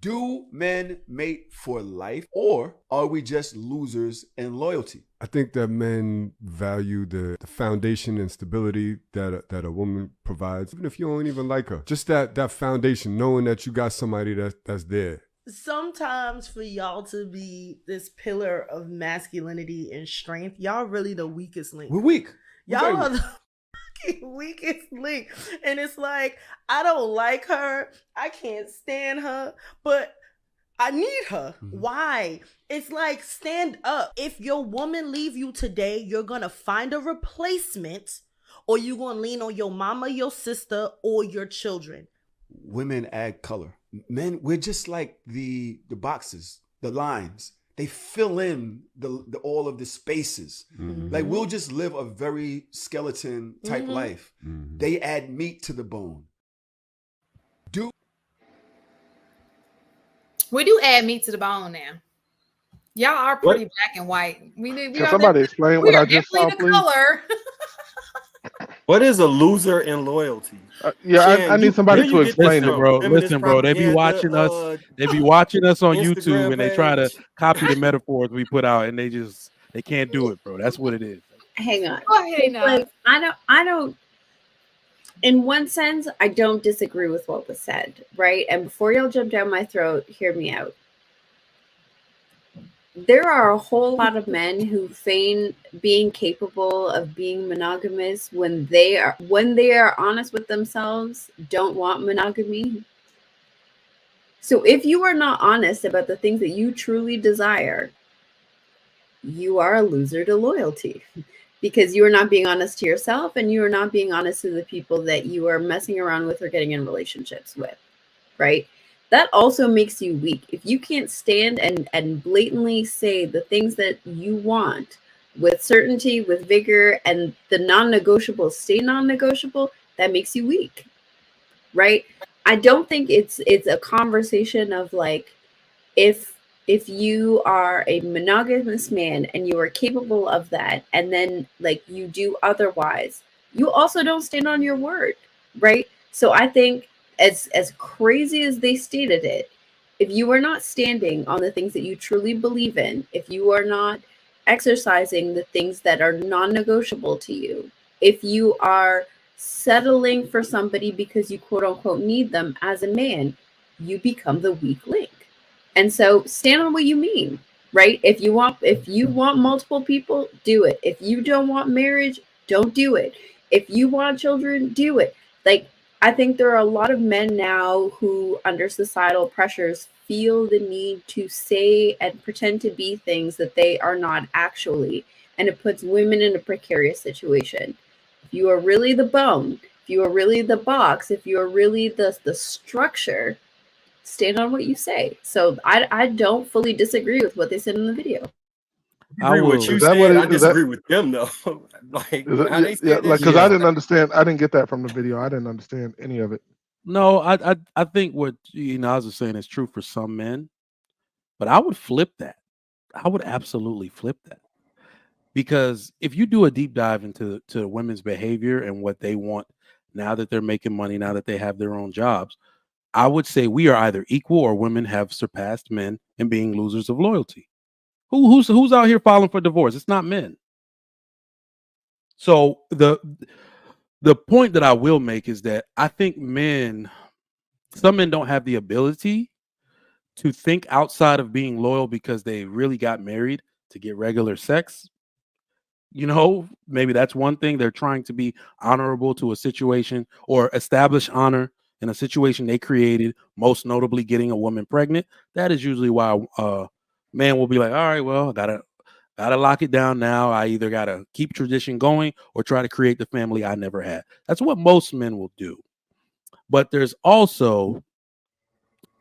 Do men mate for life, or are we just losers in loyalty? I think that men value the foundation and stability that a woman provides, even if you don't even like her. Just that foundation, knowing that you got somebody that's there. Sometimes for y'all to be this pillar of masculinity and strength, y'all really the weakest link. We're weak. Y'all are the weakest link. And it's like, I don't like her. I can't stand her, but I need her. Mm-hmm. Why? It's like, stand up. If your woman leave you today, you're going to find a replacement, or you're going to lean on your mama, your sister, or your children. Women add color. Men, we're just like the boxes, the lines. They fill in the all of the spaces. Mm-hmm. Like, we'll just live a very skeleton type life. Mm-hmm. They add meat to the bone. We do add meat to the bone now. Y'all are pretty black and white. Can somebody explain what I just saw, please? Color. What is a loser in loyalty? I need somebody to explain it, bro. Listen, bro. They be watching us. They be watching us on Instagram YouTube, and they try to copy the metaphors we put out, and they can't do it, bro. That's what it is. Hang on. Go ahead now. Like, I don't. In one sense, I don't disagree with what was said, right? And before y'all jump down my throat, hear me out. There are a whole lot of men who feign being capable of being monogamous when they are honest with themselves, don't want monogamy. So if you are not honest about the things that you truly desire, you are a loser to loyalty. Because you are not being honest to yourself, and you are not being honest to the people that you are messing around with or getting in relationships with, right? That also makes you weak. If you can't stand and blatantly say the things that you want with certainty, with vigor, and the non-negotiables stay non-negotiable, that makes you weak, right? I don't think it's a conversation of like, if you are a monogamous man and you are capable of that, and then like you do otherwise, you also don't stand on your word, right? So I think as crazy as they stated it, if you are not standing on the things that you truly believe in, if you are not exercising the things that are non-negotiable to you, if you are settling for somebody because you quote unquote need them as a man, you become the weak link. And so stand on what you mean, right? If you want multiple people, do it. If you don't want marriage, don't do it. If you want children, do it. Like, I think there are a lot of men now who, under societal pressures, feel the need to say and pretend to be things that they are not actually. And it puts women in a precarious situation. If you are really the bone, if you are really the box, if you are really the structure, stand on what you say. So I don't fully disagree with what they said in the video. I agree with what you said. I disagree with them though. Like, because I didn't understand. I didn't get that from the video. I didn't understand any of it. No, I think what I was just saying is true for some men, but I would flip that. I would absolutely flip that, because if you do a deep dive into women's behavior and what they want now that they're making money, now that they have their own jobs, I would say we are either equal or women have surpassed men in being losers of loyalty. Who's out here filing for divorce? It's not men. So the point that I will make is that I think some men don't have the ability to think outside of being loyal because they really got married to get regular sex. Maybe that's one thing. They're trying to be honorable to a situation or establish honor in a situation they created, most notably getting a woman pregnant. That is usually why a man will be like, all right, well, gotta lock it down now. I either gotta keep tradition going or try to create the family I never had. That's what most men will do. But there's also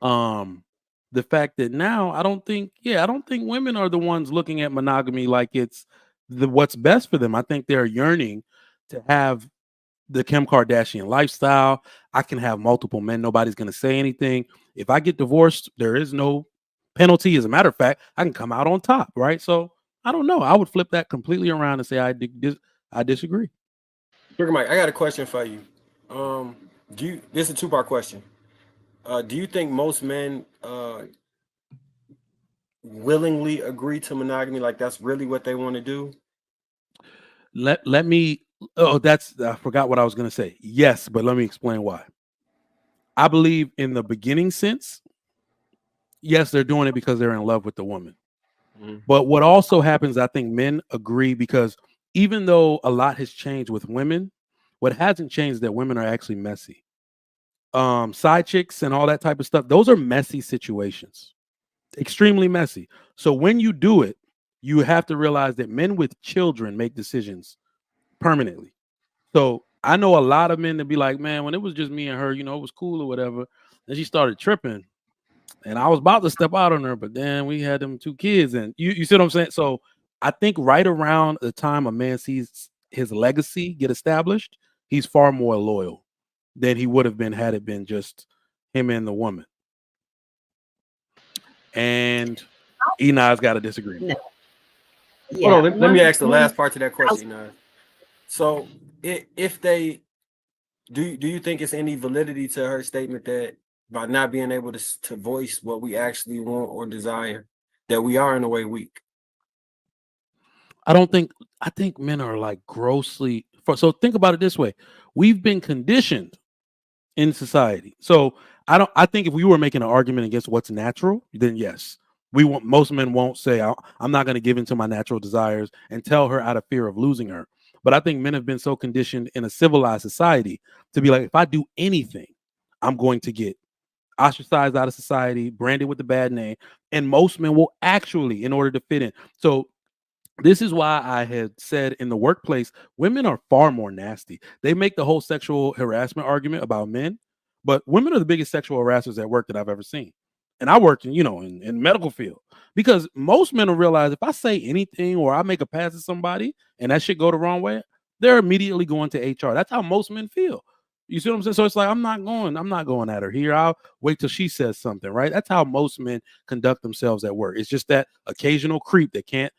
the fact that now I don't think women are the ones looking at monogamy like it's what's best for them. I think they're yearning to have the Kim Kardashian lifestyle. I can have multiple men. Nobody's going to say anything. If I get divorced, there is no penalty. As a matter of fact, I can come out on top, right? So I don't know. I would flip that completely around and say I disagree. Sugar Mike, I got a question for you. This is a two-part question. Do you think most men willingly agree to monogamy? Like that's really what they want to do? Let me. Oh, I forgot what I was going to say. Yes, but let me explain why. I believe in the beginning sense, yes, they're doing it because they're in love with the woman. Mhm. But what also happens, I think men agree because even though a lot has changed with women, what hasn't changed is that women are actually messy. Side chicks and all that type of stuff, those are messy situations, extremely messy. So when you do it, you have to realize that men with children make decisions permanently. So I know a lot of men that be like, man, when it was just me and her, it was cool or whatever. Then she started tripping. And I was about to step out on her, but then we had them 2 kids, and you see what I'm saying? So I think right around the time a man sees his legacy get established, he's far more loyal than he would have been had it been just him and the woman. And Enai's got to disagree. No. Yeah, hold on, let me ask the last part to that question, Enai. So if they do you think it's any validity to her statement that by not being able to voice what we actually want or desire, that we are in a way weak? I think men are like grossly so think about it this way. We've been conditioned in society. So I think if we were making an argument against what's natural, then yes. Most men won't say I'm not going to give in to my natural desires and tell her out of fear of losing her. But I think men have been so conditioned in a civilized society to be like, if I do anything, I'm going to get ostracized out of society, branded with the bad name. And most men will actually, in order to fit in. So this is why I had said in the workplace, women are far more nasty. They make the whole sexual harassment argument about men, but women are the biggest sexual harassers at work that I've ever seen. And I work in medical field because most men will realize if I say anything or I make a pass at somebody and that shit go the wrong way, they're immediately going to HR. That's how most men feel. You see what I'm saying? So it's like I'm not going at her here. I'll wait till she says something, right? That's how most men conduct themselves at work. It's just that occasional creep that can't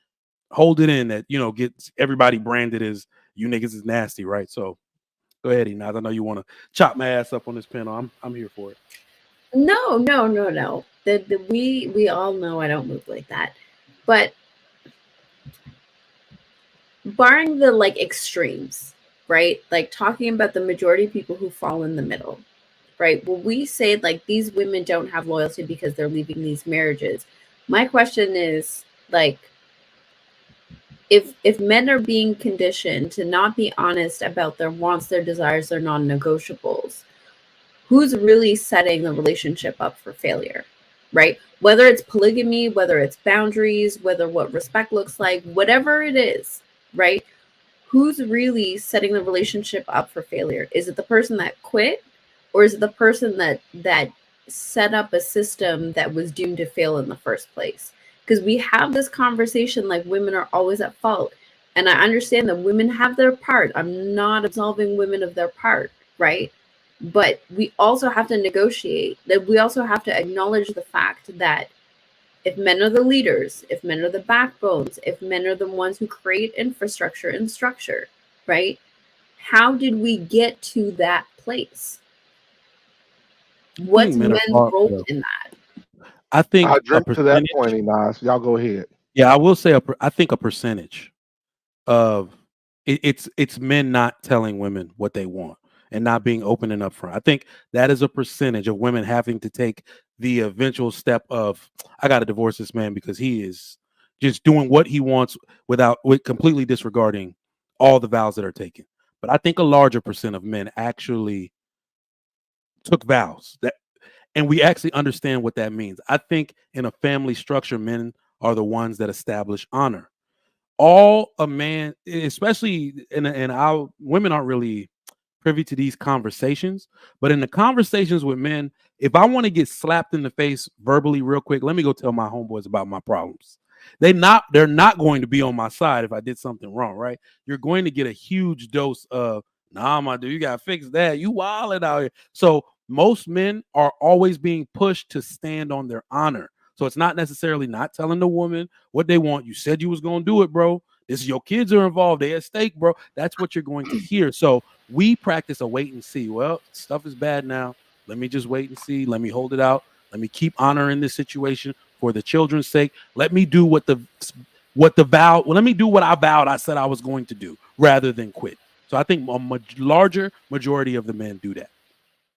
hold it in that gets everybody branded as you niggas is nasty, right? So go ahead, Enaz. I know you want to chop my ass up on this panel. I'm here for it. No. We all know I don't move like that, but barring the extremes, right? Like talking about the majority of people who fall in the middle, right? Well, we say these women don't have loyalty because they're leaving these marriages. My question is if men are being conditioned to not be honest about their wants, their desires, their non-negotiables, who's really setting the relationship up for failure, right? Whether it's polygamy, whether it's boundaries, whether what respect looks like, whatever it is, right? Who's really setting the relationship up for failure? Is it the person that quit, or is it the person that set up a system that was doomed to fail in the first place? Because we have this conversation like women are always at fault. And I understand that women have their part. I'm not absolving women of their part, right? But we also have to negotiate, that we also have to acknowledge the fact that if men are the leaders, if men are the backbones, if men are the ones who create infrastructure and structure, right? How did we get to that place? What's men's role in that? I think I drink to that point, Enos. Y'all go ahead. Yeah, I will say I think a percentage of it's men not telling women what they want and not being open and upfront. I think that is a percentage of women having to take the eventual step of I got to divorce this man because he is just doing what he wants with completely disregarding all the vows that are taken. But I think a larger percent of men actually took vows and we actually understand what that means. I think in a family structure, men are the ones that establish honor. All a man, especially in our women aren't really privy to these conversations, but in the conversations with men, if I want to get slapped in the face verbally real quick, let me go tell my homeboys about my problems. They're not going to be on my side if I did something wrong, right? You're going to get a huge dose of, nah, my dude, you gotta fix that. You wilding out here. So most men are always being pushed to stand on their honor. So it's not necessarily not telling the woman what they want. You said you was gonna do it, bro. This is your kids are involved. They at stake, bro. That's what you're going to hear. So we practice a wait and see. Well, stuff is bad now. let me just wait and see. Let me hold it out. Let me keep honoring this situation for the children's sake. Let me do what the vow. Well, let me do what I vowed. I said I was going to do rather than quit. So I think a larger majority of the men do that.